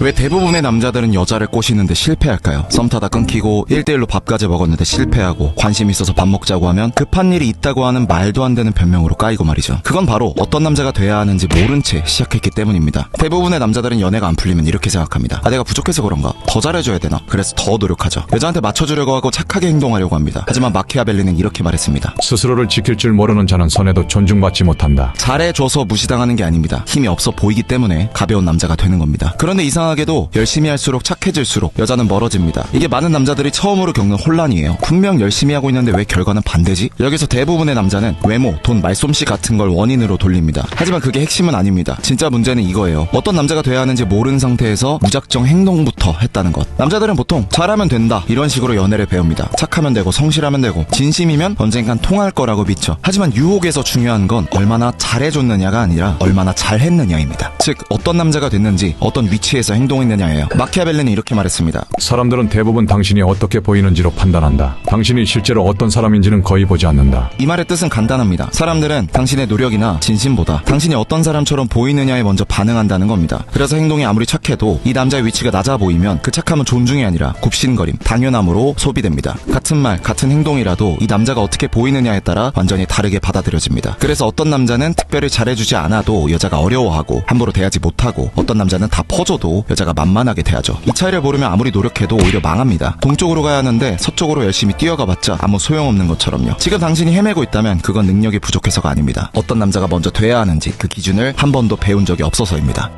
왜 대부분의 남자들은 여자를 꼬시는데 실패할까요? 썸 타다 끊기고 1대1로 밥까지 먹었는데 실패하고 관심 있어서 밥 먹자고 하면 급한 일이 있다고 하는 말도 안 되는 변명으로 까이고 말이죠. 그건 바로 어떤 남자가 돼야 하는지 모른 채 시작했기 때문입니다. 대부분의 남자들은 연애가 안 풀리면 이렇게 생각합니다. 내가 부족해서 그런가? 더 잘해줘야 되나? 그래서 더 노력하죠. 여자한테 맞춰주려고 하고 착하게 행동하려고 합니다. 하지만 마키아벨리는 이렇게 말했습니다. 스스로를 지킬 줄 모르는 자는 선에도 존중받지 못한다. 잘해줘서 무시당하는 게 아닙니다. 힘이 없어 보이기 때문에 가벼운 남자가 되는 겁니다. 그런데 이상하게도 열심히 할수록 착해질수록 여자는 멀어집니다. 이게 많은 남자들이 처음으로 겪는 혼란이에요. 분명 열심히 하고 있는데 왜 결과는 반대지? 여기서 대부분의 남자는 외모, 돈, 말솜씨 같은 걸 원인으로 돌립니다. 하지만 그게 핵심은 아닙니다. 진짜 문제는 이거예요. 어떤 남자가 돼야 하는지 모르는 상태에서 무작정 행동부터 했다는 것. 남자들은 보통 잘하면 된다 이런 식으로 연애를 배웁니다. 착하면 되고 성실하면 되고 진심이면 언젠간 통할 거라고 믿죠. 하지만 유혹에서 중요한 건 얼마나 잘해줬느냐가 아니라 얼마나 잘했느냐입니다. 즉 어떤 남자가 됐는지 어떤 위치에서 행동했느냐예요. 마키아벨리는 이렇게 말했습니다. 사람들은 대부분 당신이 어떻게 보이는지로 판단한다. 당신이 실제로 어떤 사람인지는 거의 보지 않는다. 이 말의 뜻은 간단합니다. 사람들은 당신의 노력이나 진심보다 당신이 어떤 사람처럼 보이느냐에 먼저 반응한다는 겁니다. 그래서 행동이 아무리 착해도 이 남자의 위치가 낮아 보이면 그 착함은 존중이 아니라 굽신거림, 당연함으로 소비됩니다. 같은 말, 같은 행동이라도 이 남자가 어떻게 보이느냐에 따라 완전히 다르게 받아들여집니다. 그래서 어떤 남자는 특별히 잘해주지 않아도 여자가 어려워하고 함부로 대하지 못하고 어떤 남자는 다 퍼줘도 여자가 만만하게 대하죠. 이 차이를 모르면 아무리 노력해도 오히려 망합니다. 동쪽으로 가야 하는데 서쪽으로 열심히 뛰어가봤자 아무 소용없는 것처럼요. 지금 당신이 헤매고 있다면 그건 능력이 부족해서가 아닙니다. 어떤 남자가 먼저 돼야 하는지 그 기준을 한 번도 배운 적이 없어서입니다.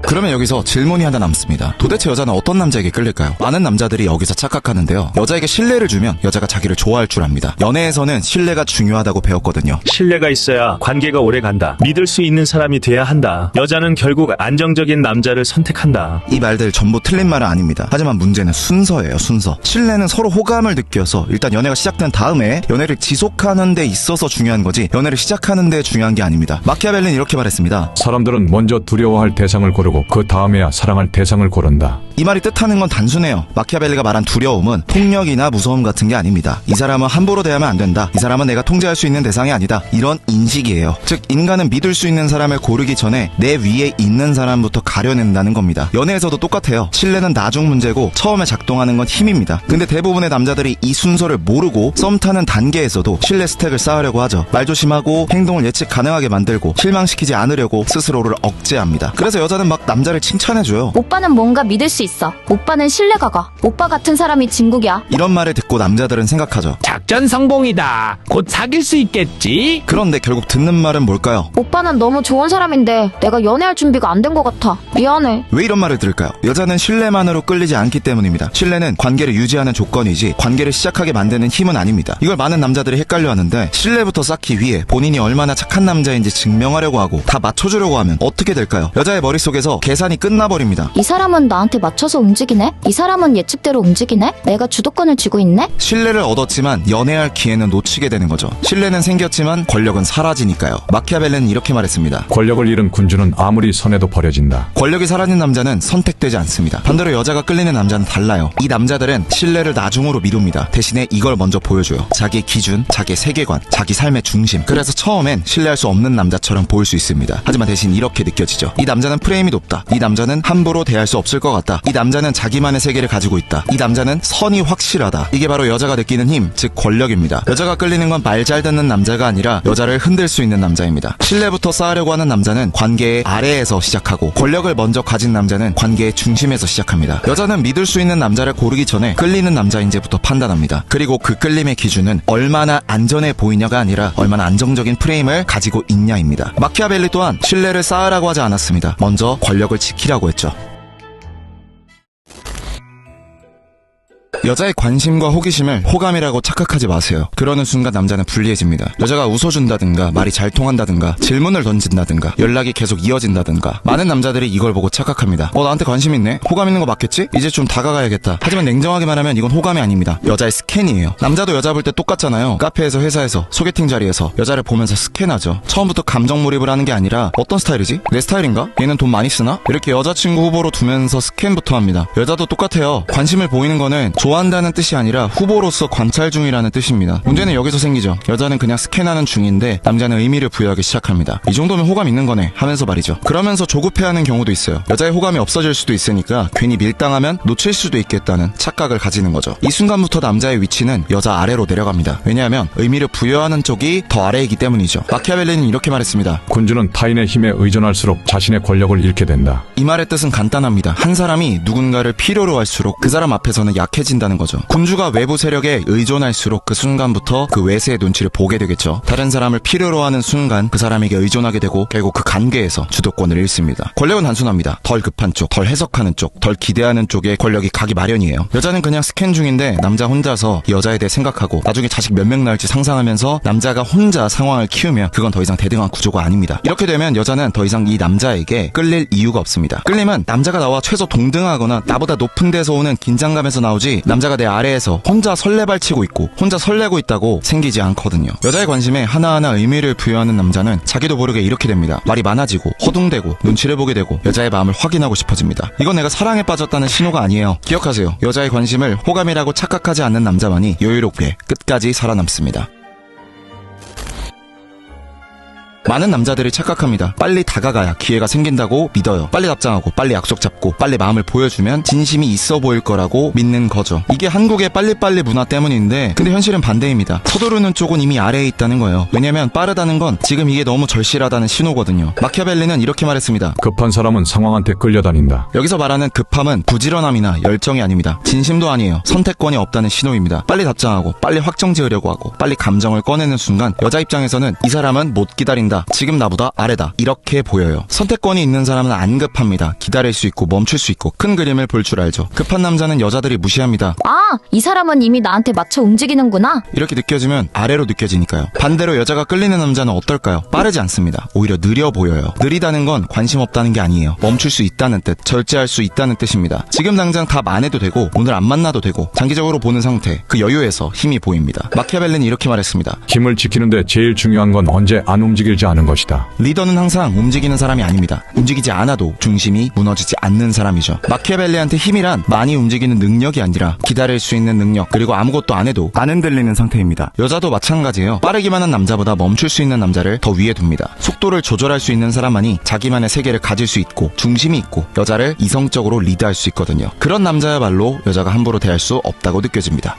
그러면 여기서 질문이 하나 남습니다. 도대체 여자는 어떤 남자에게 끌릴까요? 많은 남자들이 여기서 착각하는데요. 여자에게 신뢰를 주면 여자가 자기를 좋아할 줄 압니다. 연애에서는 신뢰가 중요하다고 배웠거든요. 신뢰가 있어야 관계가 오래 간다. 믿을 수 있는 사람이 돼야 한다. 여자는 결국 안정적인 남자를 선택한다. 이 말들 전부 틀린 말은 아닙니다. 하지만 문제는 순서예요. 순서. 신뢰는 서로 호감을 느껴서 일단 연애가 시작된 다음에 연애를 지속하는 데 있어서 중요한 거지 연애를 시작하는 데 중요한 게 아닙니다. 마키아벨리는 이렇게 말했습니다. 사람들은 먼저 두려워할 대상을 고르고 그 다음에야 사랑할 대상을 고른다. 이 말이 뜻하는 건 단순해요. 마키아벨리가 말한 두려움은 폭력이나 무서움 같은 게 아닙니다. 이 사람은 함부로 대하면 안 된다. 이 사람은 내가 통제할 수 있는 대상이 아니다. 이런 인식이에요. 즉 인간은 믿을 수 있는 사람을 고르기 전에 내 위에 있는 사람부터 가려낸다는 겁니다. 연애에서도 똑같아요. 신뢰는 나중 문제고 처음에 작동하는 건 힘입니다. 근데 대부분의 남자들이 이 순서를 모르고 썸 타는 단계에서도 신뢰 스택을 쌓으려고 하죠. 말 조심하고 행동을 예측 가능하게 만들고 실망시키지 않으려고 스스로를 억제합니다. 그래서 여자는 막 남자를 칭찬해줘요. 오빠는 뭔가 믿을 수 있어. 오빠는 신뢰가 가. 오빠 같은 사람이 진국이야. 이런 말을 듣고 남자들은 생각하죠. 작전 성공이다. 곧 사귈 수 있겠지? 그런데 결국 듣는 말은 뭘까요? 오빠는 너무 좋은 사람인데 내가 연애할 준비가 안 된 것 같아. 미안해. 왜 이런 말을 들을까요? 여자는 신뢰만으로 끌리지 않기 때문입니다. 신뢰는 관계를 유지하는 조건이지 관계를 시작하게 만드는 힘은 아닙니다. 이걸 많은 남자들이 헷갈려하는데 신뢰부터 쌓기 위해 본인이 얼마나 착한 남자인지 증명하려고 하고 다 맞춰주려고 하면 어떻게 될까요? 여자의 머릿속에서 계산이 끝나버립니다. 이 사람은 나한테 맞춰서 움직이네? 이 사람은 예측대로 움직이네? 내가 주도권을 쥐고 있네? 신뢰를 얻었지만 연애할 기회는 놓치게 되는 거죠. 신뢰는 생겼지만 권력은 사라지니까요. 마키아벨리는 이렇게 말했습니다. 권력을 잃은 군주는 아무리 선해도 버려진다. 권력이 사라진 남자는 선택되지 않습니다. 반대로 여자가 끌리는 남자는 달라요. 이 남자들은 신뢰를 나중으로 미룹니다. 대신에 이걸 먼저 보여줘요. 자기의 기준, 자기의 세계관, 자기 삶의 중심. 그래서 처음엔 신뢰할 수 없는 남자처럼 보일 수 있습니다. 하지만 대신 이렇게 느껴지죠. 이 남자는 프레임이 높다. 이 남자는 함부로 대할 수 없을 것 같다. 이 남자는 자기만의 세계를 가지고 있다. 이 남자는 선이 확실하다. 이게 바로 여자가 느끼는 힘, 즉 권력입니다. 여자가 끌리는 건 말 잘 듣는 남자가 아니라 여자를 흔들 수 있는 남자입니다. 신뢰부터 쌓으려고 하는 남자는 관계의 아래에서 시작하고 권력을 먼저 가진 남자는 관계의 중심에서 시작합니다. 여자는 믿을 수 있는 남자를 고르기 전에 끌리는 남자인지부터 판단합니다. 그리고 그 끌림의 기준은 얼마나 안전해 보이냐가 아니라 얼마나 안정적인 프레임을 가지고 있냐입니다. 마키아벨리 또한 신뢰를 쌓으라고 하지 않았습니다. 먼저 권력을 지키라고 했죠. 여자의 관심과 호기심을 호감이라고 착각하지 마세요. 그러는 순간 남자는 불리해집니다. 여자가 웃어준다든가 말이 잘 통한다든가 질문을 던진다든가 연락이 계속 이어진다든가 많은 남자들이 이걸 보고 착각합니다. 나한테 관심 있네? 호감 있는 거 맞겠지? 이제 좀 다가가야겠다. 하지만 냉정하게 말하면 이건 호감이 아닙니다. 여자의 스캔이에요. 남자도 여자 볼 때 똑같잖아요. 카페에서 회사에서 소개팅 자리에서 여자를 보면서 스캔하죠. 처음부터 감정 몰입을 하는 게 아니라 어떤 스타일이지? 내 스타일인가? 얘는 돈 많이 쓰나? 이렇게 여자친구 후보로 두면서 스캔부터 합니다. 여자도 똑같아요. 관심을 보이는 거는 좋아 좋아한다는 뜻이 아니라 후보로서 관찰 중이라는 뜻입니다. 문제는 여기서 생기죠. 여자는 그냥 스캔하는 중인데 남자는 의미를 부여하기 시작합니다. 이 정도면 호감 있는 거네 하면서 말이죠. 그러면서 조급해하는 경우도 있어요. 여자의 호감이 없어질 수도 있으니까 괜히 밀당하면 놓칠 수도 있겠다는 착각을 가지는 거죠. 이 순간부터 남자의 위치는 여자 아래로 내려갑니다. 왜냐하면 의미를 부여하는 쪽이 더 아래이기 때문이죠. 마키아벨리는 이렇게 말했습니다. 군주는 타인의 힘에 의존할수록 자신의 권력을 잃게 된다. 이 말의 뜻은 간단합니다. 한 사람이 누군가를 필요로 할수록 그 사람 앞에서는 약해진다는 거죠. 군주가 외부 세력에 의존할수록 그 순간부터 그 외세의 눈치를 보게 되겠죠. 다른 사람을 필요로 하는 순간 그 사람에게 의존하게 되고 결국 그 관계에서 주도권을 잃습니다. 권력은 단순합니다. 덜 급한 쪽, 덜 해석하는 쪽, 덜 기대하는 쪽에 권력이 가기 마련이에요. 여자는 그냥 스캔 중인데 남자 혼자서 여자에 대해 생각하고 나중에 자식 몇 명 낳을지 상상하면서 남자가 혼자 상황을 키우면 그건 더 이상 대등한 구조가 아닙니다. 이렇게 되면 여자는 더 이상 이 남자에게 끌릴 이유가 없습니다. 끌림은 남자가 나와 최소 동등하거나 나보다 높은 데서 오는 긴장감에서 나오지 남자가 내 아래에서 혼자 설레발치고 있고 혼자 설레고 있다고 생기지 않거든요. 여자의 관심에 하나하나 의미를 부여하는 남자는 자기도 모르게 이렇게 됩니다. 말이 많아지고 허둥대고 눈치를 보게 되고 여자의 마음을 확인하고 싶어집니다. 이건 내가 사랑에 빠졌다는 신호가 아니에요. 기억하세요. 여자의 관심을 호감이라고 착각하지 않는 남자만이 여유롭게 끝까지 살아남습니다. 많은 남자들이 착각합니다. 빨리 다가가야 기회가 생긴다고 믿어요. 빨리 답장하고 빨리 약속 잡고 빨리 마음을 보여주면 진심이 있어 보일 거라고 믿는 거죠. 이게 한국의 빨리빨리 문화 때문인데 근데 현실은 반대입니다. 서두르는 쪽은 이미 아래에 있다는 거예요. 왜냐면 빠르다는 건 지금 이게 너무 절실하다는 신호거든요. 마키아벨리는 이렇게 말했습니다. 급한 사람은 상황한테 끌려다닌다. 여기서 말하는 급함은 부지런함이나 열정이 아닙니다. 진심도 아니에요. 선택권이 없다는 신호입니다. 빨리 답장하고 빨리 확정 지으려고 하고 빨리 감정을 꺼내는 순간 여자 입장에서는 이 사람은 못 기다린다. 지금 나보다 아래다. 이렇게 보여요. 선택권이 있는 사람은 안 급합니다. 기다릴 수 있고 멈출 수 있고 큰 그림을 볼 줄 알죠. 급한 남자는 여자들이 무시합니다. 아, 이 사람은 이미 나한테 맞춰 움직이는구나. 이렇게 느껴지면 아래로 느껴지니까요. 반대로 여자가 끌리는 남자는 어떨까요? 빠르지 않습니다. 오히려 느려 보여요. 느리다는 건 관심 없다는 게 아니에요. 멈출 수 있다는 뜻, 절제할 수 있다는 뜻입니다. 지금 당장 답 안 해도 되고 오늘 안 만나도 되고 장기적으로 보는 상태, 그 여유에서 힘이 보입니다. 마키아벨리는 이렇게 말했습니다. 힘을 지키는데 제일 중요한 건 언제 안 움직일지 아는 것이다. 리더는 항상 움직이는 사람이 아닙니다. 움직이지 않아도 중심이 무너지지 않는 사람이죠. 마키아벨리한테 힘이란 많이 움직이는 능력이 아니라 기다릴 수 있는 능력, 그리고 아무것도 안 해도 안 흔들리는 상태입니다. 여자도 마찬가지예요. 빠르기만 한 남자보다 멈출 수 있는 남자를 더 위에 둡니다. 속도를 조절할 수 있는 사람만이 자기만의 세계를 가질 수 있고 중심이 있고 여자를 이성적으로 리드할 수 있거든요. 그런 남자야말로 여자가 함부로 대할 수 없다고 느껴집니다.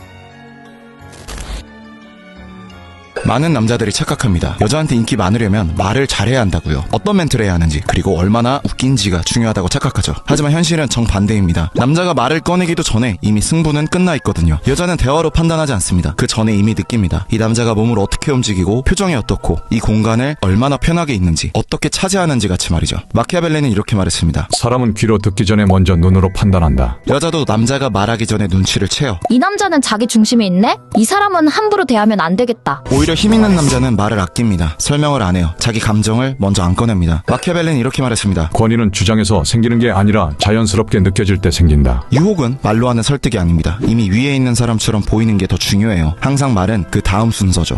많은 남자들이 착각합니다. 여자한테 인기 많으려면 말을 잘해야 한다고요. 어떤 멘트를 해야 하는지 그리고 얼마나 웃긴지가 중요하다고 착각하죠. 하지만 현실은 정반대입니다. 남자가 말을 꺼내기도 전에 이미 승부는 끝나 있거든요. 여자는 대화로 판단하지 않습니다. 그 전에 이미 느낍니다. 이 남자가 몸을 어떻게 움직이고 표정이 어떻고 이 공간을 얼마나 편하게 있는지 어떻게 차지하는지 같이 말이죠. 마키아벨리는 이렇게 말했습니다. 사람은 귀로 듣기 전에 먼저 눈으로 판단한다. 여자도 남자가 말하기 전에 눈치를 채요. 이 남자는 자기 중심이 있네? 이 사람은 함부로 대하면 안 되겠다. 오히려 힘 있는 남자는 말을 아낍니다. 설명을 안 해요. 자기 감정을 먼저 안 꺼냅니다. 마키아벨리는 이렇게 말했습니다. 권위는 주장에서 생기는 게 아니라 자연스럽게 느껴질 때 생긴다. 유혹은 말로 하는 설득이 아닙니다. 이미 위에 있는 사람처럼 보이는 게 더 중요해요. 항상 말은 그 다음 순서죠.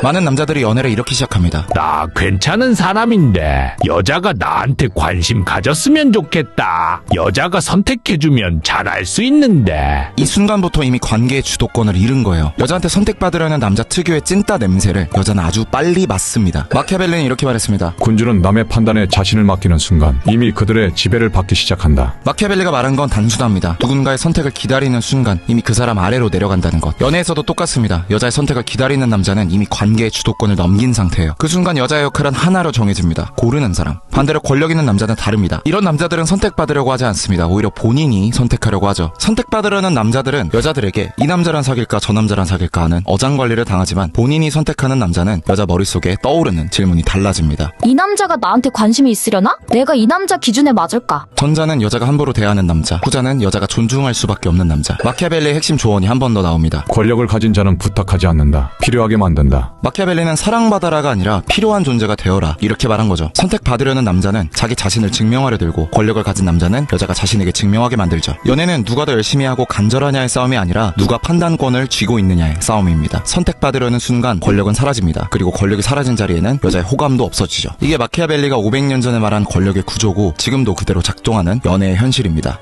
많은 남자들이 연애를 이렇게 시작합니다. 나 괜찮은 사람인데 여자가 나한테 관심 가졌으면 좋겠다. 여자가 선택해주면 잘할 수 있는데. 이 순간부터 이미 관계의 주도권을 잃은 거예요. 여자한테 선택받으려는 남자 특유의 찐따 냄새를 여자는 아주 빨리 맡습니다. 마키아벨리는 이렇게 말했습니다. 군주는 남의 판단에 자신을 맡기는 순간 이미 그들의 지배를 받기 시작한다. 마키아벨리가 말한 건 단순합니다. 누군가의 선택을 기다리는 순간 이미 그 사람 아래로 내려간다는 것. 연애에서도 똑같습니다. 여자의 선택을 기다리는 남자는 이미 관계의 주도권을 넘긴 상태예요. 그 순간 여자의 역할은 하나로 정해집니다. 고르는 사람. 반대로 권력 있는 남자는 다릅니다. 이런 남자들은 선택받으려고 하지 않습니다. 오히려 본인이 선택하려고 하죠. 선택받으려는 남자들은 여자들에게 이 남자랑 사귈까 저 남자랑 사귈까 하는 어장관리를 당하지만 본인이 선택하는 남자는 여자 머릿속에 떠오르는 질문이 달라집니다. 이 남자가 나한테 관심이 있으려나? 내가 이 남자 기준에 맞을까? 전자는 여자가 함부로 대하는 남자, 후자는 여자가 존중할 수밖에 없는 남자. 마키아벨리의 핵심 조언이 한 번 더 나옵니다. 권력을 가진 자는 부탁하지 않는다. 필요하게 만든다. 마키아벨리는 사랑받아라가 아니라 필요한 존재가 되어라 이렇게 말한 거죠. 선택받으려는 남자는 자기 자신을 증명하려 들고 권력을 가진 남자는 여자가 자신에게 증명하게 만들죠. 연애는 누가 더 열심히 하고 간절하냐의 싸움이 아니라 누가 판단권을 쥐고 있느냐의 싸움입니다. 선택받으려는 순간 권력은 사라집니다. 그리고 권력이 사라진 자리에는 여자의 호감도 없어지죠. 이게 마키아벨리가 500년 전에 말한 권력의 구조고 지금도 그대로 작동하는 연애의 현실입니다.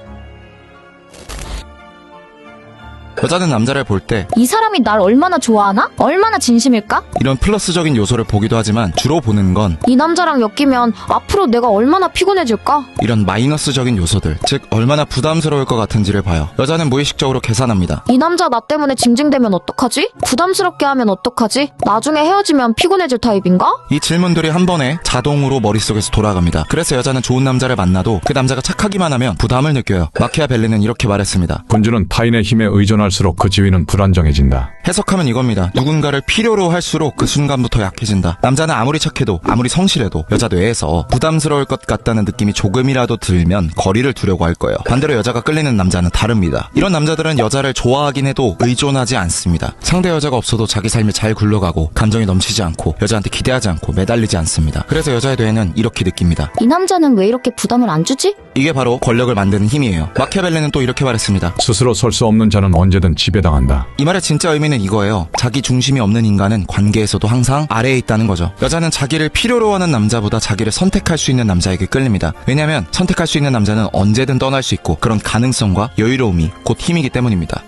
여자는 남자를 볼 때 이 사람이 날 얼마나 좋아하나? 얼마나 진심일까? 이런 플러스적인 요소를 보기도 하지만 주로 보는 건 이 남자랑 엮이면 앞으로 내가 얼마나 피곤해질까? 이런 마이너스적인 요소들, 즉 얼마나 부담스러울 것 같은지를 봐요. 여자는 무의식적으로 계산합니다. 이 남자 나 때문에 징징대면 어떡하지? 부담스럽게 하면 어떡하지? 나중에 헤어지면 피곤해질 타입인가? 이 질문들이 한 번에 자동으로 머릿속에서 돌아갑니다. 그래서 여자는 좋은 남자를 만나도 그 남자가 착하기만 하면 부담을 느껴요. 마키아벨리는 이렇게 말했습니다. 군주는 타인의 힘에 의존할수록 그 지위는 불안정해진다. 해석하면 이겁니다. 누군가를 필요로 할수록 그 순간부터 약해진다. 남자는 아무리 착해도 아무리 성실해도 여자 뇌에서 부담스러울 것 같다는 느낌이 조금이라도 들면 거리를 두려고 할 거예요. 반대로 여자가 끌리는 남자는 다릅니다. 이런 남자들은 여자를 좋아하긴 해도 의존하지 않습니다. 상대 여자가 없어도 자기 삶이 잘 굴러가고 감정이 넘치지 않고 여자한테 기대하지 않고 매달리지 않습니다. 그래서 여자의 뇌는 이렇게 느낍니다. 이 남자는 왜 이렇게 부담을 안 주지? 이게 바로 권력을 만드는 힘이에요. 마키아벨리는 또 이렇게 말했습니다. 스스로 설 수 없는 자는 언제든 지배당한다. 이 말의 진짜 의미는 이거예요. 자기 중심이 없는 인간은 관계에서도 항상 아래에 있다는 거죠. 여자는 자기를 필요로 하는 남자보다 자기를 선택할 수 있는 남자에게 끌립니다. 왜냐하면 선택할 수 있는 남자는 언제든 떠날 수 있고 그런 가능성과 여유로움이 곧 힘이기 때문입니다.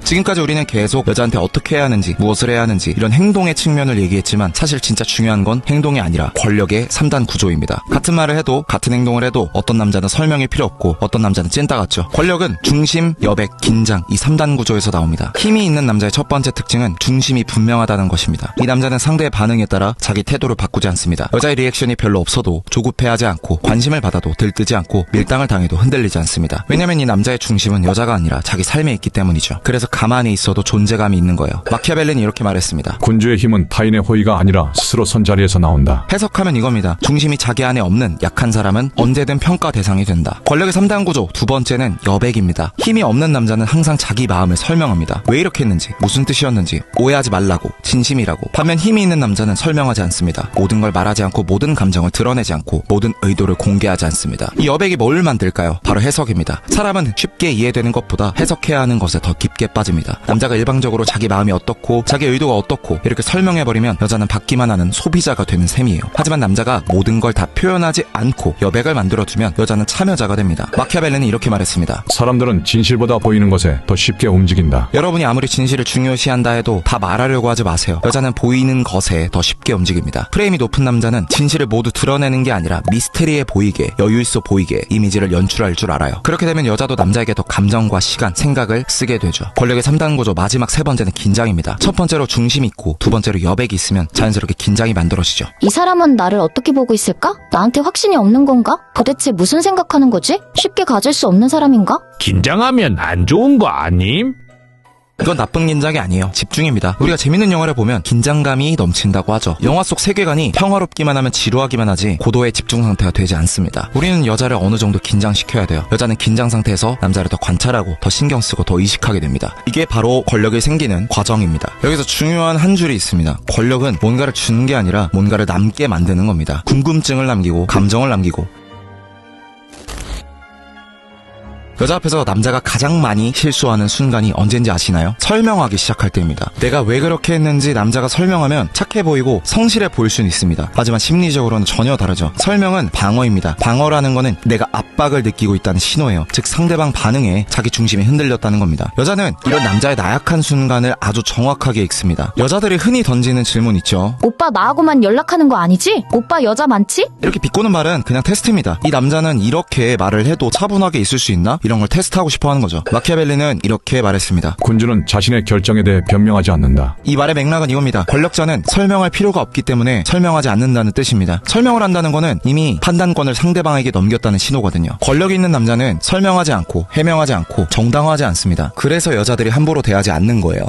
지금까지 우리는 계속 여자한테 어떻게 해야 하는지, 무엇을 해야 하는지 이런 행동의 측면을 얘기했지만 사실 진짜 중요한 건 행동이 아니라 권력의 3단 구조입니다. 같은 말을 해도 같은 행동을 해도 어떤 남자는 설명이 필요 없고 어떤 남자는 찐따 같죠. 권력은 중심, 여백, 긴장 이 3단 구조에서 나옵니다. 힘이 있는 남자의 첫 번째 특징은 중심이 분명하다는 것입니다. 이 남자는 상대의 반응에 따라 자기 태도를 바꾸지 않습니다. 여자의 리액션이 별로 없어도 조급해하지 않고 관심을 받아도 들뜨지 않고 밀당을 당해도 흔들리지 않습니다. 왜냐면 이 남자의 중심은 여자가 아니라 자기 삶에 있기 때문이죠. 그래서 가만히 있어도 존재감이 있는 거예요. 마키아벨리는 이렇게 말했습니다. 군주의 힘은 타인의 호의가 아니라 스스로 선 자리에서 나온다. 해석하면 이겁니다. 중심이 자기 안에 없는 약한 사람은 언제든 평가 대상이 된다. 권력의 3단 구조 두 번째는 여백입니다. 힘이 없는 남자는 항상 자기 마음을 설명합니다. 왜 이렇게 했는지, 무슨 뜻이었는지, 오해하지 말라고, 진심이라고. 반면 힘이 있는 남자는 설명하지 않습니다. 모든 걸 말하지 않고 모든 감정을 드러내지 않고 모든 의도를 공개하지 않습니다. 이 여백이 뭘 만들까요? 바로 해석입니다. 사람은 쉽게 이해되는 것보다 해석해야 하는 것에 더 깊게 빠집니다. 남자가 일방적으로 자기 마음이 어떻고 자기 의도가 어떻고 이렇게 설명해버리면 여자는 받기만 하는 소비자가 되는 셈이에요. 하지만 남자가 모든 걸 다 표현하지 않고 여백을 만들어두면 여자는 참여자가 됩니다. 마키아벨리는 이렇게 말했습니다. 사람들은 진실보다 보이는 것에 더 쉽게 움직인다. 여러분이 아무리 진실을 중요시한다 해도 다 말하려고 하지 마세요. 여자는 보이는 것에 더 쉽게 움직입니다. 프레임이 높은 남자는 진실을 모두 드러내는 게 아니라 미스테리해 보이게, 여유있어 보이게 이미지를 연출할 줄 알아요. 그렇게 되면 여자도 남자에게 더 감정과 시간, 생각을 쓰게 되죠. 권력의 3단 구조 마지막 세 번째는 긴장입니다. 첫 번째로 중심이 있고 두 번째로 여백이 있으면 자연스럽게 긴장이 만들어지죠. 이 사람은 나를 어떻게 보고 있을까? 나한테 확신이 없는 건가? 도대체 무슨 생각하는 거지? 쉽게 가질 수 없는 사람인가? 긴장하면 안 좋은 거 아님? 이건 나쁜 긴장이 아니에요. 집중입니다. 우리가 재밌는 영화를 보면 긴장감이 넘친다고 하죠. 영화 속 세계관이 평화롭기만 하면 지루하기만 하지 고도의 집중 상태가 되지 않습니다. 우리는 여자를 어느 정도 긴장시켜야 돼요. 여자는 긴장 상태에서 남자를 더 관찰하고 더 신경 쓰고 더 의식하게 됩니다. 이게 바로 권력이 생기는 과정입니다. 여기서 중요한 한 줄이 있습니다. 권력은 뭔가를 주는 게 아니라 뭔가를 남게 만드는 겁니다. 궁금증을 남기고 감정을 남기고. 여자 앞에서 남자가 가장 많이 실수하는 순간이 언젠지 아시나요? 설명하기 시작할 때입니다. 내가 왜 그렇게 했는지 남자가 설명하면 착해 보이고 성실해 보일 수는 있습니다. 하지만 심리적으로는 전혀 다르죠. 설명은 방어입니다. 방어라는 거는 내가 압박을 느끼고 있다는 신호예요. 즉 상대방 반응에 자기 중심이 흔들렸다는 겁니다. 여자는 이런 남자의 나약한 순간을 아주 정확하게 읽습니다. 여자들이 흔히 던지는 질문 있죠. 오빠 나하고만 연락하는 거 아니지? 오빠 여자 많지? 이렇게 비꼬는 말은 그냥 테스트입니다. 이 남자는 이렇게 말을 해도 차분하게 있을 수 있나? 이런 걸 테스트하고 싶어 하는 거죠. 마키아벨리는 이렇게 말했습니다. 군주는 자신의 결정에 대해 변명하지 않는다. 이 말의 맥락은 이겁니다. 권력자는 설명할 필요가 없기 때문에 설명하지 않는다는 뜻입니다. 설명을 한다는 거는 이미 판단권을 상대방에게 넘겼다는 신호거든요. 권력이 있는 남자는 설명하지 않고 해명하지 않고 정당화하지 않습니다. 그래서 여자들이 함부로 대하지 않는 거예요.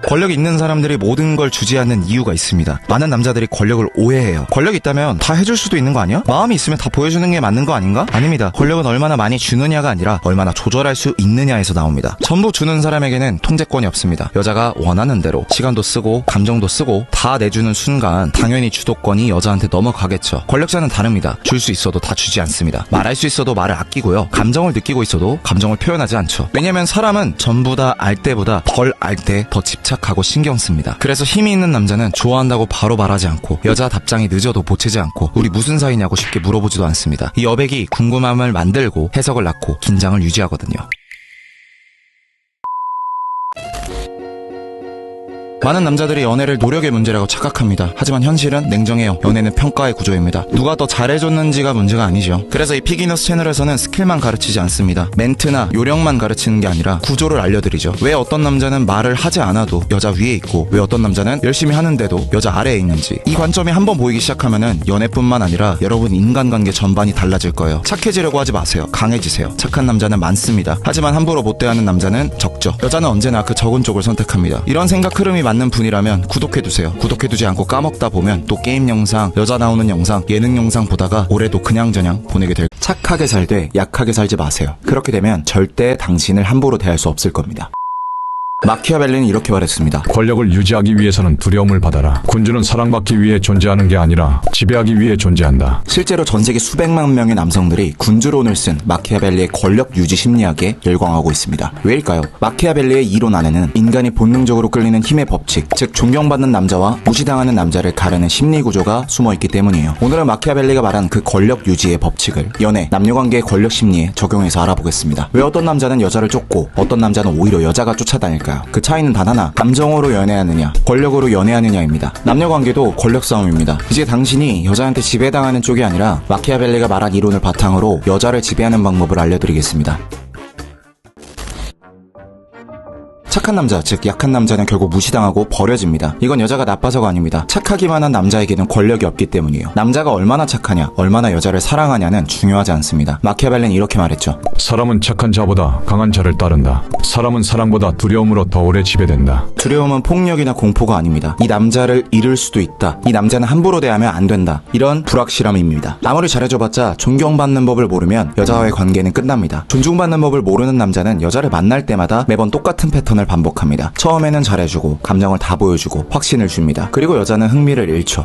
권력이 있는 사람들이 모든 걸 주지 않는 이유가 있습니다. 많은 남자들이 권력을 오해해요. 권력이 있다면 다 해줄 수도 있는 거 아니야? 마음이 있으면 다 보여주는 게 맞는 거 아닌가? 아닙니다. 권력은 얼마나 많이 주느냐가 아니라 얼마나 조절할 수 있느냐에서 나옵니다. 전부 주는 사람에게는 통제권이 없습니다. 여자가 원하는 대로 시간도 쓰고 감정도 쓰고 다 내주는 순간 당연히 주도권이 여자한테 넘어가겠죠. 권력자는 다릅니다. 줄 수 있어도 다 주지 않습니다. 말할 수 있어도 말을 아끼고요. 감정을 느끼고 있어도 감정을 표현하지 않죠. 왜냐면 사람은 전부 다 알 때보다 덜 알 때 더 집착 생각하고 신경 씁니다. 그래서 힘이 있는 남자는 좋아한다고 바로 말하지 않고 여자 답장이 늦어도 보채지 않고 우리 무슨 사이냐고 쉽게 물어보지도 않습니다. 이 여백이 궁금함을 만들고 해석을 낳고 긴장을 유지하거든요. 많은 남자들이 연애를 노력의 문제라고 착각합니다. 하지만 현실은 냉정해요. 연애는 평가의 구조입니다. 누가 더 잘해줬는지가 문제가 아니죠. 그래서 이 피기너스 채널에서는 스킬만 가르치지 않습니다. 멘트나 요령만 가르치는 게 아니라 구조를 알려드리죠. 왜 어떤 남자는 말을 하지 않아도 여자 위에 있고 왜 어떤 남자는 열심히 하는데도 여자 아래에 있는지, 이 관점이 한번 보이기 시작하면은 연애뿐만 아니라 여러분 인간관계 전반이 달라질 거예요. 착해지려고 하지 마세요. 강해지세요. 착한 남자는 많습니다. 하지만 함부로 못 대하는 남자는 적죠. 여자는 언제나 그 적은 쪽을 선택합니다. 이런 생각 흐름이 맞는 분이라면 구독해두세요. 구독해두지 않고 까먹다 보면 또 게임 영상, 여자 나오는 영상, 예능 영상 보다가 올해도 그냥저냥 보내게 될. 착하게 살되 약하게 살지 마세요. 그렇게 되면 절대 당신을 함부로 대할 수 없을 겁니다. 마키아벨리는 이렇게 말했습니다. 권력을 유지하기 위해서는 두려움을 받아라. 군주는 사랑받기 위해 존재하는 게 아니라 지배하기 위해 존재한다. 실제로 전 세계 수백만 명의 남성들이 군주론을 쓴 마키아벨리의 권력 유지 심리학에 열광하고 있습니다. 왜일까요? 마키아벨리의 이론 안에는 인간이 본능적으로 끌리는 힘의 법칙, 즉 존경받는 남자와 무시당하는 남자를 가르는 심리 구조가 숨어있기 때문이에요. 오늘은 마키아벨리가 말한 그 권력 유지의 법칙을 연애, 남녀관계의 권력 심리에 적용해서 알아보겠습니다. 왜 어떤 남자는 여자를 쫓고 어떤 남자는 오히려 여자가 쫓아다닐까요? 그 차이는 단 하나, 감정으로 연애하느냐 권력으로 연애하느냐입니다. 남녀관계도 권력 싸움입니다. 이제 당신이 여자한테 지배당하는 쪽이 아니라 마키아벨리가 말한 이론을 바탕으로 여자를 지배하는 방법을 알려드리겠습니다. 착한 남자, 즉 약한 남자는 결국 무시당하고 버려집니다. 이건 여자가 나빠서가 아닙니다. 착하기만 한 남자에게는 권력이 없기 때문이에요. 남자가 얼마나 착하냐, 얼마나 여자를 사랑하냐는 중요하지 않습니다. 마키아벨리는 이렇게 말했죠. 사람은 착한 자보다 강한 자를 따른다. 사람은 사랑보다 두려움으로 더 오래 지배된다. 두려움은 폭력이나 공포가 아닙니다. 이 남자를 잃을 수도 있다. 이 남자는 함부로 대하면 안 된다. 이런 불확실함입니다. 아무리 잘해줘봤자 존경받는 법을 모르면 여자와의 관계는 끝납니다. 존중받는 법을 모르는 남자는 여자를 만날 때마다 매번 똑같은 패턴을 반복합니다. 처음에는 잘해주고 감정을 다 보여주고 확신을 줍니다. 그리고 여자는 흥미를 잃죠.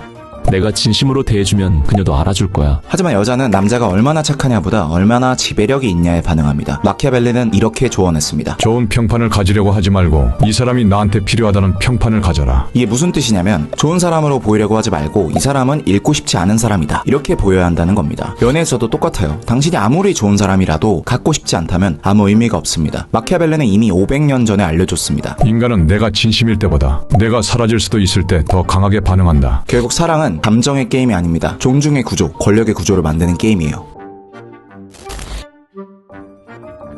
내가 진심으로 대해주면 그녀도 알아줄 거야. 하지만 여자는 남자가 얼마나 착하냐보다 얼마나 지배력이 있냐에 반응합니다. 마키아벨리는 이렇게 조언했습니다. 좋은 평판을 가지려고 하지 말고 이 사람이 나한테 필요하다는 평판을 가져라. 이게 무슨 뜻이냐면 좋은 사람으로 보이려고 하지 말고 이 사람은 잃고 싶지 않은 사람이다, 이렇게 보여야 한다는 겁니다. 연애에서도 똑같아요. 당신이 아무리 좋은 사람이라도 갖고 싶지 않다면 아무 의미가 없습니다. 마키아벨리는 이미 500년 전에 알려줬습니다. 인간은 내가 진심일 때보다 내가 사라질 수도 있을 때 더 강하게 반응한다. 결국 사랑은 감정의 게임이 아닙니다. 존중의 구조, 권력의 구조를 만드는 게임이에요.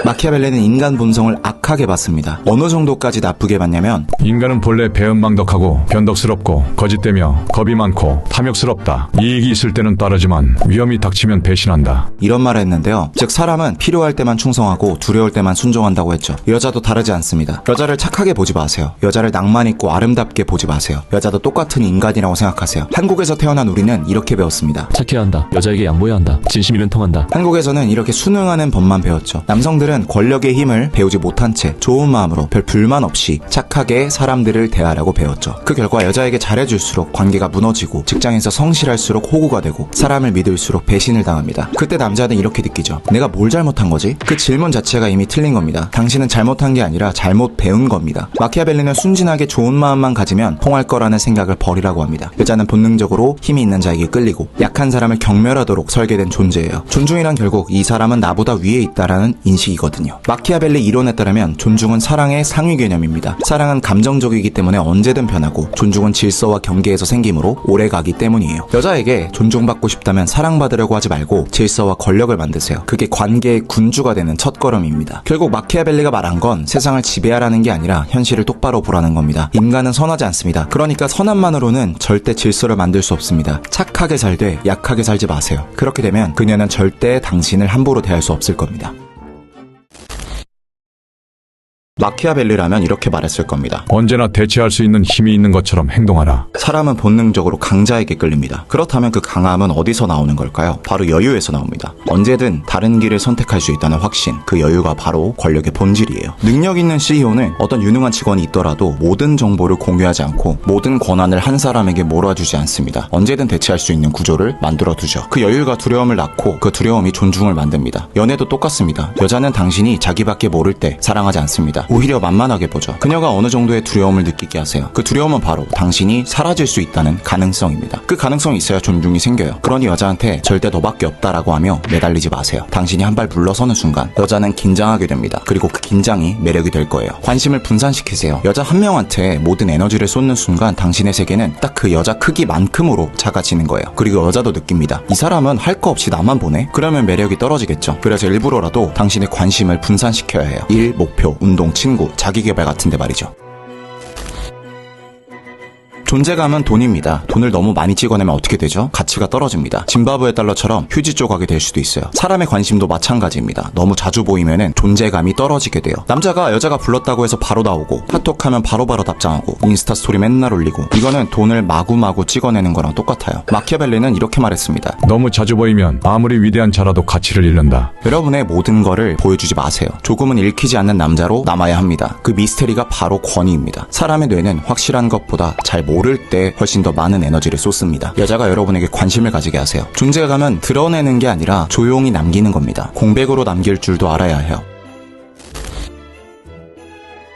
마키아벨리는 인간 본성을 악하게 봤습니다. 어느 정도까지 나쁘게 봤냐면 인간은 본래 배은망덕하고 변덕스럽고 거짓되며 겁이 많고 탐욕스럽다. 이익이 있을 때는 따르지만 위험이 닥치면 배신한다. 이런 말을 했는데요. 즉 사람은 필요할 때만 충성하고 두려울 때만 순종한다고 했죠. 여자도 다르지 않습니다. 여자를 착하게 보지 마세요. 여자를 낭만 있고 아름답게 보지 마세요. 여자도 똑같은 인간이라고 생각하세요. 한국에서 태어난 우리는 이렇게 배웠습니다. 착해야 한다. 여자에게 양보해야 한다. 진심이면 통한다. 한국에서는 이렇게 순응하는 법만 배웠죠. 남성들은 권력의 힘을 배우지 못한 채 좋은 마음으로 별 불만 없이 착하게 사람들을 대하라고 배웠죠. 그 결과 여자에게 잘해줄수록 관계가 무너지고 직장에서 성실할수록 호구가 되고 사람을 믿을수록 배신을 당합니다. 그때 남자는 이렇게 느끼죠. 내가 뭘 잘못한 거지? 그 질문 자체가 이미 틀린 겁니다. 당신은 잘못한 게 아니라 잘못 배운 겁니다. 마키아벨리는 순진하게 좋은 마음만 가지면 통할 거라는 생각을 버리라고 합니다. 여자는 본능적으로 힘이 있는 자에게 끌리고 약한 사람을 경멸하도록 설계된 존재예요. 존중이란 결국 이 사람은 나보다 위에 있다라는 인식이거든요. 마키아벨리 이론에 따르면 존중은 사랑의 상위 개념입니다. 사랑은 감정적이기 때문에 언제든 변하고 존중은 질서와 경계에서 생기므로 오래가기 때문이에요. 여자에게 존중받고 싶다면 사랑받으려고 하지 말고 질서와 권력을 만드세요. 그게 관계의 군주가 되는 첫걸음입니다. 결국 마키아벨리가 말한 건 세상을 지배하라는 게 아니라 현실을 똑바로 보라는 겁니다. 인간은 선하지 않습니다. 그러니까 선함만으로는 절대 질서를 만들 수 없습니다. 착하게 살되 약하게 살지 마세요. 그렇게 되면 그녀는 절대 당신을 함부로 대할 수 없을 겁니다. 마키아벨리라면 이렇게 말했을 겁니다. 언제나 대체할 수 있는 힘이 있는 것처럼 행동하라. 사람은 본능적으로 강자에게 끌립니다. 그렇다면 그 강함은 어디서 나오는 걸까요? 바로 여유에서 나옵니다. 언제든 다른 길을 선택할 수 있다는 확신, 그 여유가 바로 권력의 본질이에요. 능력 있는 CEO는 어떤 유능한 직원이 있더라도 모든 정보를 공유하지 않고 모든 권한을 한 사람에게 몰아주지 않습니다. 언제든 대체할 수 있는 구조를 만들어두죠. 그 여유가 두려움을 낳고 그 두려움이 존중을 만듭니다. 연애도 똑같습니다. 여자는 당신이 자기밖에 모를 때 사랑하지 않습니다. 오히려 만만하게 보죠. 그녀가 어느 정도의 두려움을 느끼게 하세요. 그 두려움은 바로 당신이 사라질 수 있다는 가능성입니다. 그 가능성이 있어야 존중이 생겨요. 그러니 여자한테 절대 너밖에 없다라고 하며 매달리지 마세요. 당신이 한 발 물러서는 순간 여자는 긴장하게 됩니다. 그리고 그 긴장이 매력이 될 거예요. 관심을 분산시키세요. 여자 한 명한테 모든 에너지를 쏟는 순간 당신의 세계는 딱 그 여자 크기만큼으로 작아지는 거예요. 그리고 여자도 느낍니다. 이 사람은 할 거 없이 나만 보네? 그러면 매력이 떨어지겠죠. 그래서 일부러라도 당신의 관심을 분산시켜야 해요. 일, 목표, 운동, 친구, 자기개발 같은데 말이죠. 존재감은 돈입니다. 돈을 너무 많이 찍어내면 어떻게 되죠? 가치가 떨어집니다. 짐바브웨 달러처럼 휴지 조각이 될 수도 있어요. 사람의 관심도 마찬가지입니다. 너무 자주 보이면은 존재감이 떨어지게 돼요. 남자가 여자가 불렀다고 해서 바로 나오고 카톡하면 바로바로 답장하고 인스타 스토리 맨날 올리고 이거는 돈을 마구마구 찍어내는 거랑 똑같아요. 마키아벨리는 이렇게 말했습니다. 너무 자주 보이면 아무리 위대한 자라도 가치를 잃는다. 여러분의 모든 거를 보여주지 마세요. 조금은 읽히지 않는 남자로 남아야 합니다. 그 미스테리가 바로 권위입니다. 사람의 뇌는 확실한 것보다 잘 모를 때 훨씬 더 많은 에너지를 쏟습니다. 여자가 여러분에게 관심을 가지게 하세요. 존재감은 드러내는 게 아니라 조용히 남기는 겁니다. 공백으로 남길 줄도 알아야 해요.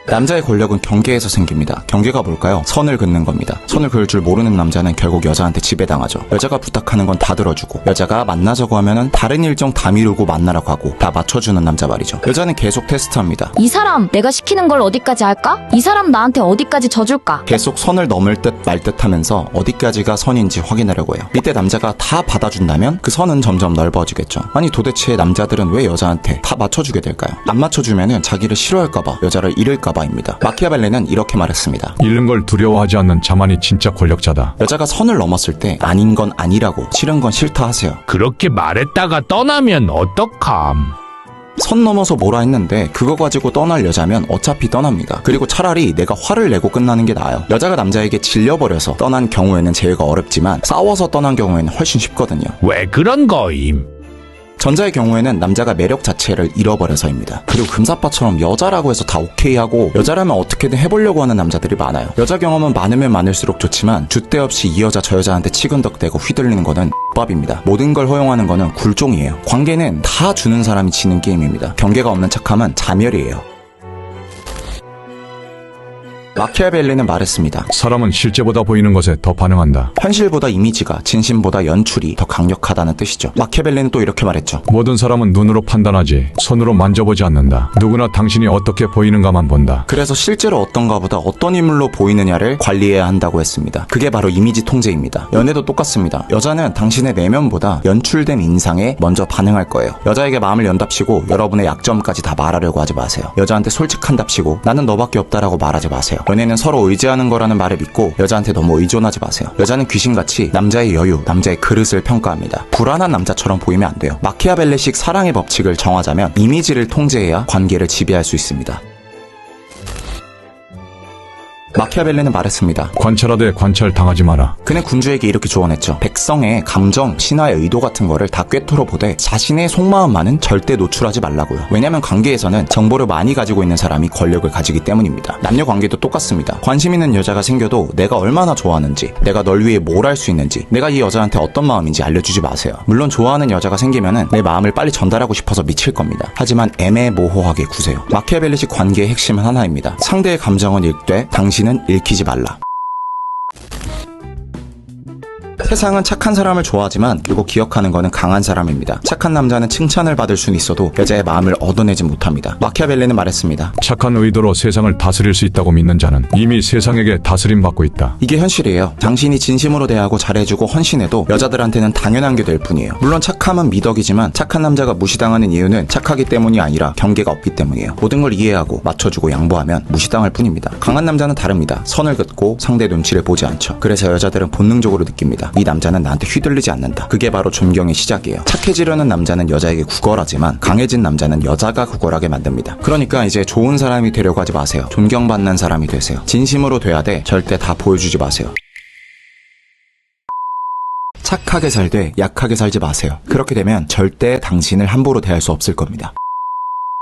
남자의 권력은 경계에서 생깁니다. 경계가 뭘까요? 선을 긋는 겁니다. 선을 그을 줄 모르는 남자는 결국 여자한테 지배당하죠. 여자가 부탁하는 건 다 들어주고 여자가 만나자고 하면은 다른 일정 다 미루고 만나라고 하고 다 맞춰주는 남자 말이죠. 여자는 계속 테스트합니다. 이 사람 내가 시키는 걸 어디까지 할까? 이 사람 나한테 어디까지 져줄까? 계속 선을 넘을 듯 말 듯 하면서 어디까지가 선인지 확인하려고 해요. 이때 남자가 다 받아준다면 그 선은 점점 넓어지겠죠. 아니 도대체 남자들은 왜 여자한테 다 맞춰주게 될까요? 안 맞춰주면은 자기를 싫어할까봐, 여자를 잃을까봐 입니다. 마키아벨리는 이렇게 말했습니다. 잃는 걸 두려워하지 않는 자만이 진짜 권력자다. 여자가 선을 넘었을 때 아닌 건 아니라고, 싫은 건 싫다 하세요. 그렇게 말했다가 떠나면 어떡함? 선 넘어서 뭐라 했는데 그거 가지고 떠날 여자면 어차피 떠납니다. 그리고 차라리 내가 화를 내고 끝나는 게 나아요. 여자가 남자에게 질려버려서 떠난 경우에는 제외가 어렵지만 싸워서 떠난 경우에는 훨씬 쉽거든요. 왜 그런 거임? 전자의 경우에는 남자가 매력 자체를 잃어버려서입니다. 그리고 금사빠처럼 여자라고 해서 다 오케이 하고 여자라면 어떻게든 해보려고 하는 남자들이 많아요. 여자 경험은 많으면 많을수록 좋지만 줏대 없이 이 여자 저 여자한테 치근덕대고 휘둘리는 거는 X밥입니다. 모든 걸 허용하는 거는 굴종이에요. 관계는 다 주는 사람이 지는 게임입니다. 경계가 없는 착함은 자멸이에요. 마키아벨리는 말했습니다. 사람은 실제보다 보이는 것에 더 반응한다. 현실보다 이미지가, 진심보다 연출이 더 강력하다는 뜻이죠. 마키아벨리는 또 이렇게 말했죠. 모든 사람은 눈으로 판단하지 손으로 만져보지 않는다. 누구나 당신이 어떻게 보이는가만 본다. 그래서 실제로 어떤가보다 어떤 인물로 보이느냐를 관리해야 한다고 했습니다. 그게 바로 이미지 통제입니다. 연애도 똑같습니다. 여자는 당신의 내면보다 연출된 인상에 먼저 반응할 거예요. 여자에게 마음을 연답시고 여러분의 약점까지 다 말하려고 하지 마세요. 여자한테 솔직한답시고 나는 너밖에 없다라고 말하지 마세요. 연애는 서로 의지하는 거라는 말을 믿고 여자한테 너무 의존하지 마세요. 여자는 귀신같이 남자의 여유, 남자의 그릇을 평가합니다. 불안한 남자처럼 보이면 안 돼요. 마키아벨리식 사랑의 법칙을 정하자면 이미지를 통제해야 관계를 지배할 수 있습니다. 마키아벨리는 말했습니다. 관찰하되 관찰 당하지 마라. 그는 군주에게 이렇게 조언했죠. 백성의 감정, 신화의 의도 같은 거를 다 꿰뚫어 보되 자신의 속마음만은 절대 노출하지 말라고요. 왜냐면 관계에서는 정보를 많이 가지고 있는 사람이 권력을 가지기 때문입니다. 남녀 관계도 똑같습니다. 관심 있는 여자가 생겨도 내가 얼마나 좋아하는지, 내가 널 위해 뭘 할 수 있는지, 내가 이 여자한테 어떤 마음인지 알려주지 마세요. 물론 좋아하는 여자가 생기면은 내 마음을 빨리 전달하고 싶어서 미칠 겁니다. 하지만 애매모호하게 구세요. 마키아벨리식 관계의 핵심은 하나입니다. 상대의 감정은 읽되 당신은 읽히지 말라. 세상은 착한 사람을 좋아하지만 그리고 기억하는 거는 강한 사람입니다. 착한 남자는 칭찬을 받을 수는 있어도 여자의 마음을 얻어내지 못합니다. 마키아벨리는 말했습니다. 착한 의도로 세상을 다스릴 수 있다고 믿는 자는 이미 세상에게 다스림 받고 있다. 이게 현실이에요. 당신이 진심으로 대하고 잘해주고 헌신해도 여자들한테는 당연한 게 될 뿐이에요. 물론 착함은 미덕이지만 착한 남자가 무시당하는 이유는 착하기 때문이 아니라 경계가 없기 때문이에요. 모든 걸 이해하고 맞춰주고 양보하면 무시당할 뿐입니다. 강한 남자는 다릅니다. 선을 긋고 상대 눈치를 보지 않죠. 그래서 여자들은 본능적으로 느낍니다. 이 남자는 나한테 휘둘리지 않는다. 그게 바로 존경의 시작이에요. 착해지려는 남자는 여자에게 구걸하지만 강해진 남자는 여자가 구걸하게 만듭니다. 그러니까 이제 좋은 사람이 되려고 하지 마세요. 존경받는 사람이 되세요. 진심으로 돼야 돼. 절대 다 보여주지 마세요. 착하게 살되 약하게 살지 마세요. 그렇게 되면 절대 당신을 함부로 대할 수 없을 겁니다.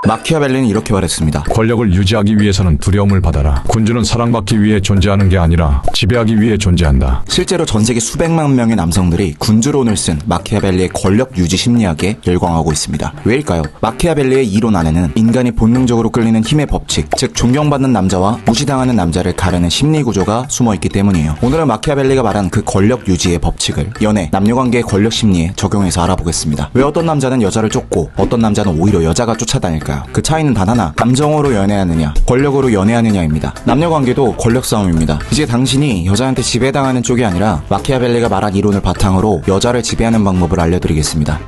마키아벨리는 이렇게 말했습니다. 권력을 유지하기 위해서는 두려움을 받아라. 군주는 사랑받기 위해 존재하는 게 아니라 지배하기 위해 존재한다. 실제로 전 세계 수백만 명의 남성들이 군주론을 쓴 마키아벨리의 권력 유지 심리학에 열광하고 있습니다. 왜일까요? 마키아벨리의 이론 안에는 인간이 본능적으로 끌리는 힘의 법칙, 즉 존경받는 남자와 무시당하는 남자를 가르는 심리 구조가 숨어있기 때문이에요. 오늘은 마키아벨리가 말한 그 권력 유지의 법칙을 연애, 남녀관계의 권력 심리에 적용해서 알아보겠습니다. 왜 어떤 남자는 여자를 쫓고 어떤 남자는 오히려 여자가 쫓아다닐까요? 그 차이는 단 하나, 감정으로 연애하느냐, 권력으로 연애하느냐입니다. 남녀관계도 권력 싸움입니다. 이제 당신이 여자한테 지배당하는 쪽이 아니라 마키아벨리가 말한 이론을 바탕으로 여자를 지배하는 방법을 알려드리겠습니다.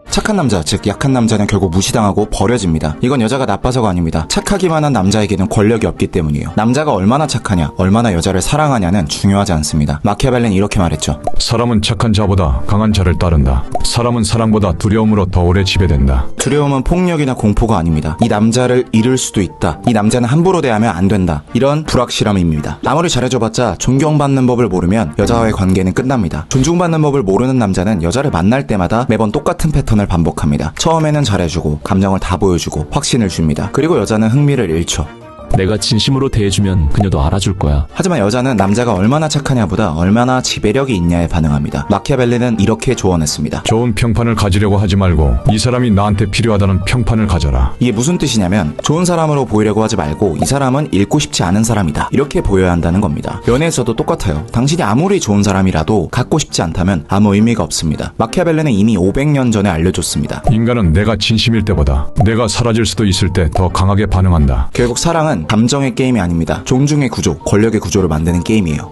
착한 남자, 즉 약한 남자는 결국 무시당하고 버려집니다. 이건 여자가 나빠서가 아닙니다. 착하기만 한 남자에게는 권력이 없기 때문이에요. 남자가 얼마나 착하냐, 얼마나 여자를 사랑하냐는 중요하지 않습니다. 마키아벨리는 이렇게 말했죠. 사람은 착한 자보다 강한 자를 따른다. 사람은 사랑보다 두려움으로 더 오래 지배된다. 두려움은 폭력이나 공포가 아닙니다. 이 남자를 잃을 수도 있다. 이 남자는 함부로 대하면 안 된다. 이런 불확실함입니다. 아무리 잘해줘봤자 존경받는 법을 모르면 여자와의 관계는 끝납니다. 존중받는 법을 모르는 남자는 여자를 만날 때마다 매번 똑같은 패턴을 반복합니다. 처음에는 잘해주고 감정을 다 보여주고 확신을 줍니다. 그리고 여자는 흥미를 잃죠. 내가 진심으로 대해주면 그녀도 알아줄 거야. 하지만 여자는 남자가 얼마나 착하냐보다 얼마나 지배력이 있냐에 반응합니다. 마키아벨리는 이렇게 조언했습니다. 좋은 평판을 가지려고 하지 말고 이 사람이 나한테 필요하다는 평판을 가져라. 이게 무슨 뜻이냐면 좋은 사람으로 보이려고 하지 말고 이 사람은 잃고 싶지 않은 사람이다, 이렇게 보여야 한다는 겁니다. 연애에서도 똑같아요. 당신이 아무리 좋은 사람이라도 갖고 싶지 않다면 아무 의미가 없습니다. 마키아벨리는 이미 500년 전에 알려줬습니다. 인간은 내가 진심일 때보다 내가 사라질 수도 있을 때 더 강하게 반응한다. 결국 사랑은 감정의 게임이 아닙니다. 존중의 구조, 권력의 구조를 만드는 게임이에요.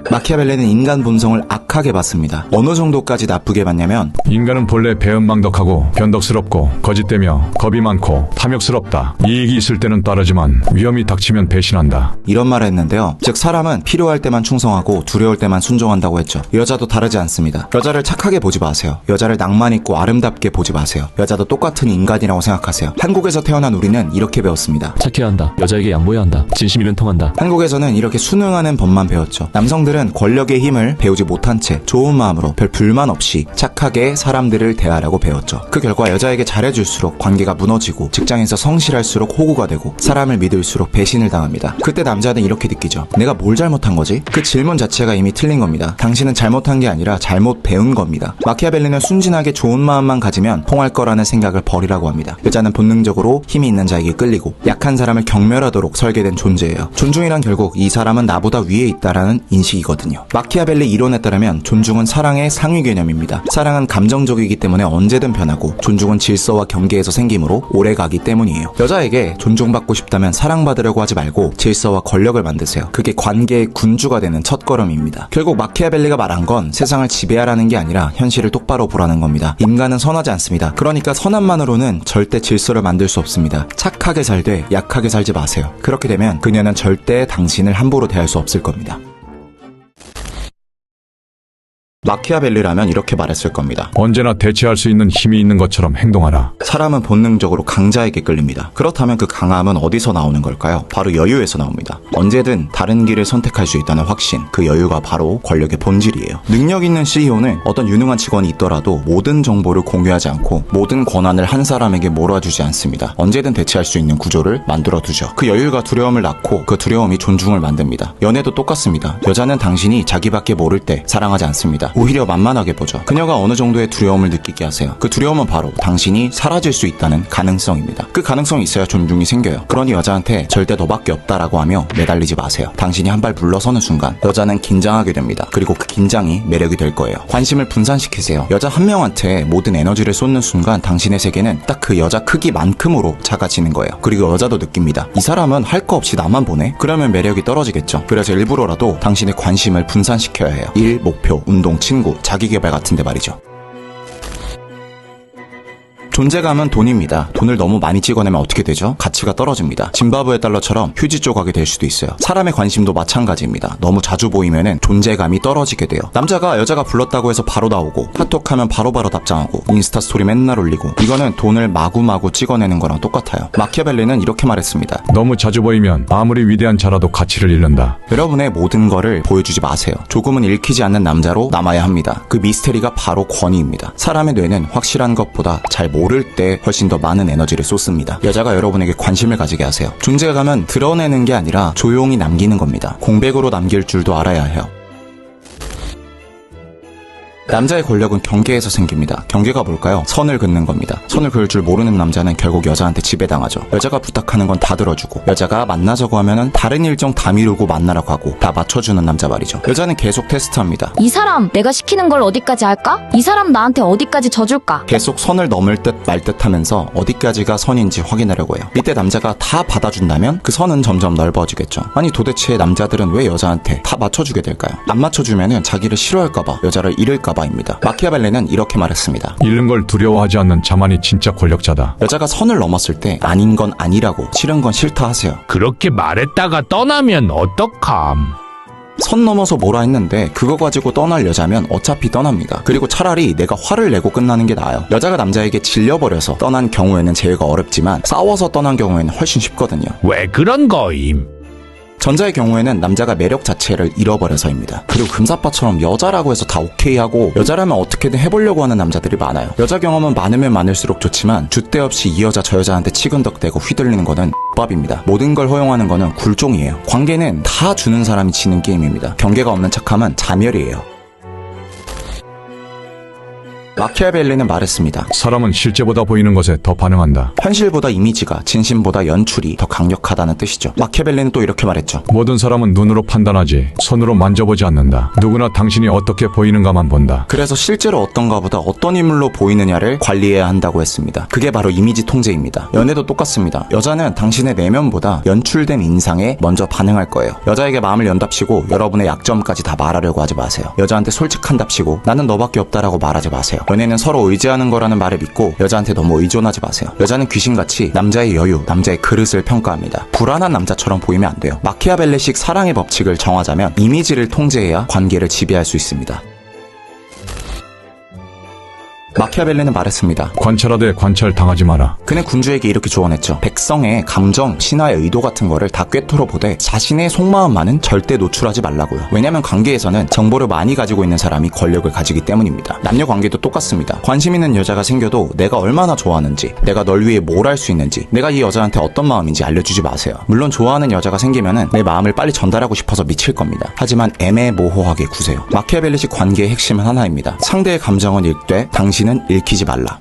마키아벨리는 인간 본성을 악하게 봤습니다. 어느 정도까지 나쁘게 봤냐면 인간은 본래 배은망덕하고 변덕스럽고 거짓되며 겁이 많고 탐욕스럽다. 이익이 있을 때는 따르지만 위험이 닥치면 배신한다. 이런 말을 했는데요. 즉 사람은 필요할 때만 충성하고 두려울 때만 순종한다고 했죠. 여자도 다르지 않습니다. 여자를 착하게 보지 마세요. 여자를 낭만 있고 아름답게 보지 마세요. 여자도 똑같은 인간이라고 생각하세요. 한국에서 태어난 우리는 이렇게 배웠습니다. 착해야 한다. 여자에게 양보해야 한다. 진심이면 통한다. 한국에서는 이렇게 순응하는 법만 배웠죠. 남성들은 권력의 힘을 배우지 못한 채 좋은 마음으로 별 불만 없이 착하게 사람들을 대하라고 배웠죠. 그 결과 여자에게 잘해줄수록 관계가 무너지고 직장에서 성실할수록 호구가 되고 사람을 믿을수록 배신을 당합니다. 그때 남자는 이렇게 느끼죠. 내가 뭘 잘못한 거지? 그 질문 자체가 이미 틀린 겁니다. 당신은 잘못한 게 아니라 잘못 배운 겁니다. 마키아벨리는 순진하게 좋은 마음만 가지면 통할 거라는 생각을 버리라고 합니다. 여자는 본능적으로 힘이 있는 자에게 끌리고 약한 사람을 경멸하도록 설계된 존재예요. 존중이란 결국 이 사람은 나보다 위에 있다라는 인식이거든요. 마키아벨리 이론에 따르면 존중은 사랑의 상위 개념입니다. 사랑은 감정적이기 때문에 언제든 변하고 존중은 질서와 경계에서 생기므로 오래가기 때문이에요. 여자에게 존중받고 싶다면 사랑받으려고 하지 말고 질서와 권력을 만드세요. 그게 관계의 군주가 되는 첫걸음입니다. 결국 마키아벨리가 말한 건 세상을 지배하라는 게 아니라 현실을 똑바로 보라는 겁니다. 인간은 선하지 않습니다. 그러니까 선함만으로는 절대 질서를 만들 수 없습니다. 착하게 살되 약하게 살지 마세요. 그렇게 되면 그녀는 절대 당신을 함부로 대할 수 없을 겁니다. 마키아벨리라면 이렇게 말했을 겁니다. 언제나 대체할 수 있는 힘이 있는 것처럼 행동하라. 사람은 본능적으로 강자에게 끌립니다. 그렇다면 그 강함은 어디서 나오는 걸까요? 바로 여유에서 나옵니다. 언제든 다른 길을 선택할 수 있다는 확신, 그 여유가 바로 권력의 본질이에요. 능력 있는 CEO는 어떤 유능한 직원이 있더라도 모든 정보를 공유하지 않고 모든 권한을 한 사람에게 몰아주지 않습니다. 언제든 대체할 수 있는 구조를 만들어두죠. 그 여유가 두려움을 낳고 그 두려움이 존중을 만듭니다. 연애도 똑같습니다. 여자는 당신이 자기밖에 모를 때 사랑하지 않습니다. 오히려 만만하게 보죠. 그녀가 어느 정도의 두려움을 느끼게 하세요. 그 두려움은 바로 당신이 사라질 수 있다는 가능성입니다. 그 가능성이 있어야 존중이 생겨요. 그러니 여자한테 절대 너밖에 없다라고 하며 매달리지 마세요. 당신이 한 발 물러서는 순간 여자는 긴장하게 됩니다. 그리고 그 긴장이 매력이 될 거예요. 관심을 분산시키세요. 여자 한 명한테 모든 에너지를 쏟는 순간 당신의 세계는 딱 그 여자 크기만큼으로 작아지는 거예요. 그리고 여자도 느낍니다. 이 사람은 할 거 없이 나만 보네? 그러면 매력이 떨어지겠죠. 그래서 일부러라도 당신의 관심을 분산시켜야 해요. 일, 목표, 운동, 친구, 자기개발 같은데 말이죠. 존재감은 돈입니다. 돈을 너무 많이 찍어내면 어떻게 되죠? 가치가 떨어집니다. 짐바브웨 달러처럼 휴지 조각이 될 수도 있어요. 사람의 관심도 마찬가지입니다. 너무 자주 보이면은 존재감이 떨어지게 돼요. 남자가 여자가 불렀다고 해서 바로 나오고 카톡하면 바로바로 답장하고 인스타 스토리 맨날 올리고 이거는 돈을 마구마구 찍어내는 거랑 똑같아요. 마키아벨리는 이렇게 말했습니다. 너무 자주 보이면 아무리 위대한 자라도 가치를 잃는다. 여러분의 모든 거를 보여주지 마세요. 조금은 읽히지 않는 남자로 남아야 합니다. 그 미스테리가 바로 권위입니다. 사람의 뇌는 확실한 것보다 잘 모를 때 훨씬 더 많은 에너지를 쏟습니다. 여자가 여러분에게 관심을 가지게 하세요. 존재감은 드러내는 게 아니라 조용히 남기는 겁니다. 공백으로 남길 줄도 알아야 해요. 남자의 권력은 경계에서 생깁니다. 경계가 뭘까요? 선을 긋는 겁니다. 선을 그을 줄 모르는 남자는 결국 여자한테 지배당하죠. 여자가 부탁하는 건 다 들어주고 여자가 만나자고 하면은 다른 일정 다 미루고 만나라고 하고 다 맞춰주는 남자 말이죠. 여자는 계속 테스트합니다. 이 사람 내가 시키는 걸 어디까지 할까? 이 사람 나한테 어디까지 져줄까? 계속 선을 넘을 듯 말 듯 하면서 어디까지가 선인지 확인하려고 해요. 이때 남자가 다 받아준다면 그 선은 점점 넓어지겠죠. 아니 도대체 남자들은 왜 여자한테 다 맞춰주게 될까요? 안 맞춰주면은 자기를 싫어할까봐 여자를 잃을까봐 입니다. 마키아벨리는 이렇게 말했습니다. 잃는 걸 두려워하지 않는 자만이 진짜 권력자다. 여자가 선을 넘었을 때 아닌 건 아니라고 싫은 건 싫다 하세요. 그렇게 말했다가 떠나면 어떡함? 선 넘어서 뭐라 했는데 그거 가지고 떠날 여자면 어차피 떠납니다. 그리고 차라리 내가 화를 내고 끝나는 게 나아요. 여자가 남자에게 질려버려서 떠난 경우에는 제외가 어렵지만 싸워서 떠난 경우에는 훨씬 쉽거든요. 왜 그런 거임? 전자의 경우에는 남자가 매력 자체를 잃어버려서입니다. 그리고 금사빠처럼 여자라고 해서 다 오케이 하고 여자라면 어떻게든 해보려고 하는 남자들이 많아요. 여자 경험은 많으면 많을수록 좋지만 줏대 없이 이 여자 저 여자한테 치근덕대고 휘둘리는 거는 X밥입니다. 모든 걸 허용하는 거는 굴종이에요. 관계는 다 주는 사람이 지는 게임입니다. 경계가 없는 착함은 자멸이에요. 마키아벨리는 말했습니다. 사람은 실제보다 보이는 것에 더 반응한다. 현실보다 이미지가, 진심보다 연출이 더 강력하다는 뜻이죠. 마키아벨리는 또 이렇게 말했죠. 모든 사람은 눈으로 판단하지 손으로 만져보지 않는다. 누구나 당신이 어떻게 보이는가만 본다. 그래서 실제로 어떤가보다 어떤 인물로 보이느냐를 관리해야 한다고 했습니다. 그게 바로 이미지 통제입니다. 연애도 똑같습니다. 여자는 당신의 내면보다 연출된 인상에 먼저 반응할 거예요. 여자에게 마음을 연답시고 여러분의 약점까지 다 말하려고 하지 마세요. 여자한테 솔직한답시고 나는 너밖에 없다라고 말하지 마세요. 연애는 서로 의지하는 거라는 말을 믿고 여자한테 너무 의존하지 마세요. 여자는 귀신같이 남자의 여유, 남자의 그릇을 평가합니다. 불안한 남자처럼 보이면 안 돼요. 마키아벨리식 사랑의 법칙을 정하자면 이미지를 통제해야 관계를 지배할 수 있습니다. 마키아벨리는 말했습니다. 관찰하되 관찰 당하지 마라. 그는 군주에게 이렇게 조언했죠. 백성의 감정, 신화의 의도 같은 거를 다 꿰뚫어 보되 자신의 속마음만은 절대 노출하지 말라고요. 왜냐면 관계에서는 정보를 많이 가지고 있는 사람이 권력을 가지기 때문입니다. 남녀 관계도 똑같습니다. 관심 있는 여자가 생겨도 내가 얼마나 좋아하는지, 내가 널 위해 뭘 할 수 있는지, 내가 이 여자한테 어떤 마음인지 알려주지 마세요. 물론 좋아하는 여자가 생기면은 내 마음을 빨리 전달하고 싶어서 미칠 겁니다. 하지만 애매모호하게 구세요. 마키아벨리식 관계의 핵심은 하나입니다. 상대의 감정은 읽되 당신은 읽히지 말라.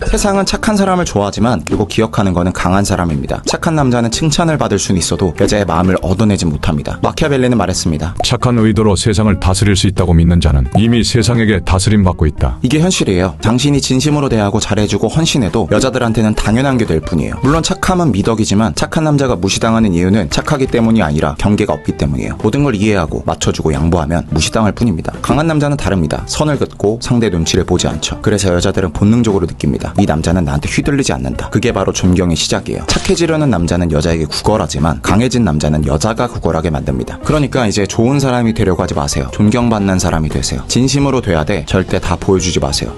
세상은 착한 사람을 좋아하지만 그리고 기억하는 거는 강한 사람입니다. 착한 남자는 칭찬을 받을 수는 있어도 여자의 마음을 얻어내지 못합니다. 마키아벨리는 말했습니다. 착한 의도로 세상을 다스릴 수 있다고 믿는 자는 이미 세상에게 다스림 받고 있다. 이게 현실이에요. 당신이 진심으로 대하고 잘해주고 헌신해도 여자들한테는 당연한 게 될 뿐이에요. 물론 착함은 미덕이지만 착한 남자가 무시당하는 이유는 착하기 때문이 아니라 경계가 없기 때문이에요. 모든 걸 이해하고 맞춰주고 양보하면 무시당할 뿐입니다. 강한 남자는 다릅니다. 선을 긋고 상대 눈치를 보지 않죠. 그래서 여자들은 본능적으로 느낍니다. 이 남자는 나한테 휘둘리지 않는다. 그게 바로 존경의 시작이에요. 착해지려는 남자는 여자에게 구걸하지만 강해진 남자는 여자가 구걸하게 만듭니다. 그러니까 이제 좋은 사람이 되려고 하지 마세요. 존경받는 사람이 되세요. 진심으로 돼야 돼. 절대 다 보여주지 마세요.